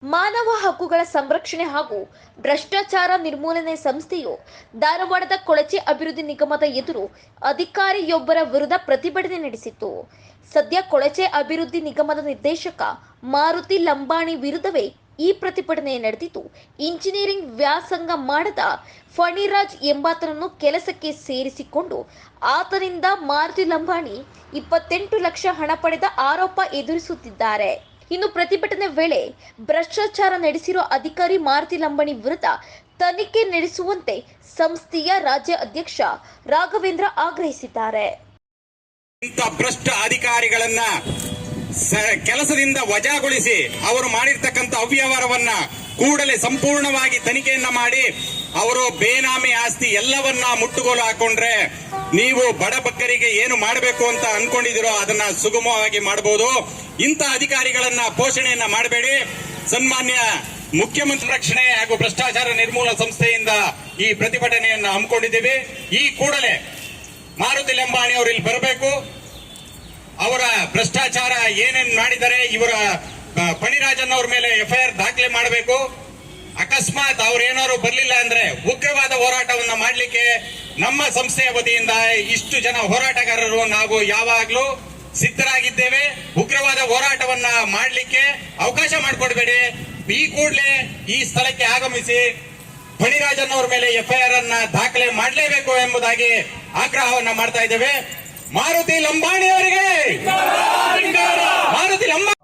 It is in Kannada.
ಮಾನವ ಹಕ್ಕುಗಳ ಸಂರಕ್ಷಣೆ ಹಾಗೂ ಭ್ರಷ್ಟಾಚಾರ ನಿರ್ಮೂಲನೆ ಸಂಸ್ಥೆಯು ಧಾರವಾಡದ ಕೊಳಚೆ ಅಭಿವೃದ್ಧಿ ನಿಗಮದ ಎದುರು ಅಧಿಕಾರಿಯೊಬ್ಬರ ವಿರುದ್ಧ ಪ್ರತಿಭಟನೆ ನಡೆಸಿತು. ಸದ್ಯ ಕೊಳಚೆ ಅಭಿವೃದ್ಧಿ ನಿಗಮದ ನಿರ್ದೇಶಕ ಮಾರುತಿ ಲಂಬಾಣಿ ವಿರುದ್ಧವೇ ಈ ಪ್ರತಿಭಟನೆ ನಡೆದಿದ್ದು, ಇಂಜಿನಿಯರಿಂಗ್ ವ್ಯಾಸಂಗ ಮಾಡದ ಫಣಿರಾಜ್ ಎಂಬಾತನನ್ನು ಕೆಲಸಕ್ಕೆ ಸೇರಿಸಿಕೊಂಡು ಆತನಿಂದ ಮಾರುತಿ ಲಂಬಾಣಿ 28 ಲಕ್ಷ ಹಣ ಪಡೆದ ಆರೋಪ ಎದುರಿಸುತ್ತಿದ್ದಾರೆ. ಇನ್ನು ಪ್ರತಿಭಟನೆ ವೇಳೆ ಭ್ರಷ್ಟಾಚಾರ ನಡೆಸಿರುವ ಅಧಿಕಾರಿ ಮಾರುತಿ ಲಂಬಾಣಿ ವಿರುದ್ಧ ತನಿಖೆ ನಡೆಸುವಂತೆ ಸಂಸ್ಥೆಯ ರಾಜ್ಯ ಅಧ್ಯಕ್ಷ ರಾಘವೇಂದ್ರ ಆಗ್ರಹಿಸಿದ್ದಾರೆ. ಇಂಥ ಭ್ರಷ್ಟ ಅಧಿಕಾರಿಗಳನ್ನ ಕೆಲಸದಿಂದ ವಜಾಗೊಳಿಸಿ ಅವರು ಮಾಡಿರ್ತಕ್ಕಂಥ ಅವ್ಯವಹಾರವನ್ನ ಕೂಡಲೇ ಸಂಪೂರ್ಣವಾಗಿ ತನಿಖೆಯನ್ನ ಮಾಡಿ ಅವರು ಬೇನಾಮಿ ಆಸ್ತಿ ಎಲ್ಲವನ್ನ ಮುಟ್ಟುಗೋಲು ಹಾಕೊಂಡ್ರೆ ನೀವು ಬಡಬಗ್ಗರಿಗೆ ಏನು ಮಾಡಬೇಕು ಅಂತ ಅನ್ಕೊಂಡಿದಿರೋ ಅದನ್ನ ಸುಗಮವಾಗಿ ಮಾಡಬಹುದು. ಇಂಥ ಅಧಿಕಾರಿಗಳನ್ನ ಪೋಷಣೆಯನ್ನ ಮಾಡಬೇಡಿ. ಸನ್ಮಾನ್ಯ ಮುಖ್ಯಮಂತ್ರಿ ರಕ್ಷಣೆ ಹಾಗೂ ಭ್ರಷ್ಟಾಚಾರ ನಿರ್ಮೂಲನಾ ಸಂಸ್ಥೆಯಿಂದ ಈ ಪ್ರತಿಭಟನೆಯನ್ನ ಹಮ್ಮಿಕೊಂಡಿದ್ದೀವಿ. ಈ ಕೂಡಲೇ ಮಾರುತಿ ಲಂಬಾಣಿ ಅವರು ಇಲ್ಲಿ ಬರಬೇಕು. ಅವರ ಭ್ರಷ್ಟಾಚಾರ ಏನೇನ್ ಮಾಡಿದ್ದಾರೆ, ಇವರ ಫಣಿರಾಜನ್ ಅವ್ರ ಮೇಲೆ ಎಫ್ಐಆರ್ ದಾಖಲೆ ಮಾಡಬೇಕು. ಅಕಸ್ಮಾತ್ ಅವ್ರೇನಾದ್ರು ಬರ್ಲಿಲ್ಲ ಅಂದ್ರೆ ಉಗ್ರವಾದ ಹೋರಾಟವನ್ನ ಮಾಡಲಿಕ್ಕೆ ನಮ್ಮ ಸಂಸ್ಥೆಯ ವತಿಯಿಂದ ಇಷ್ಟು ಜನ ಹೋರಾಟಗಾರರು ನಾವು ಯಾವಾಗ್ಲೂ ಸಿದ್ಧರಾಗಿದ್ದೇವೆ. ಉಗ್ರವಾದ ಹೋರಾಟವನ್ನ ಮಾಡಲಿಕ್ಕೆ ಅವಕಾಶ ಮಾಡಿಕೊಡ್ಬೇಡಿ. ಈ ಕೂಡಲೇ ಈ ಸ್ಥಳಕ್ಕೆ ಆಗಮಿಸಿ ಫಣಿರಾಜನ್ ಅವ್ರ ಮೇಲೆ ಎಫ್ಐಆರ್ ಅನ್ನ ದಾಖಲೆ ಮಾಡಲೇಬೇಕು ಎಂಬುದಾಗಿ ಆಗ್ರಹವನ್ನ ಮಾಡ್ತಾ ಇದ್ದೇವೆ. ಮಾರುತಿ ಲಂಬಾಣಿ ಅವರಿಗೆ ಮಾರುತಿ ಲಂಬಾಣಿ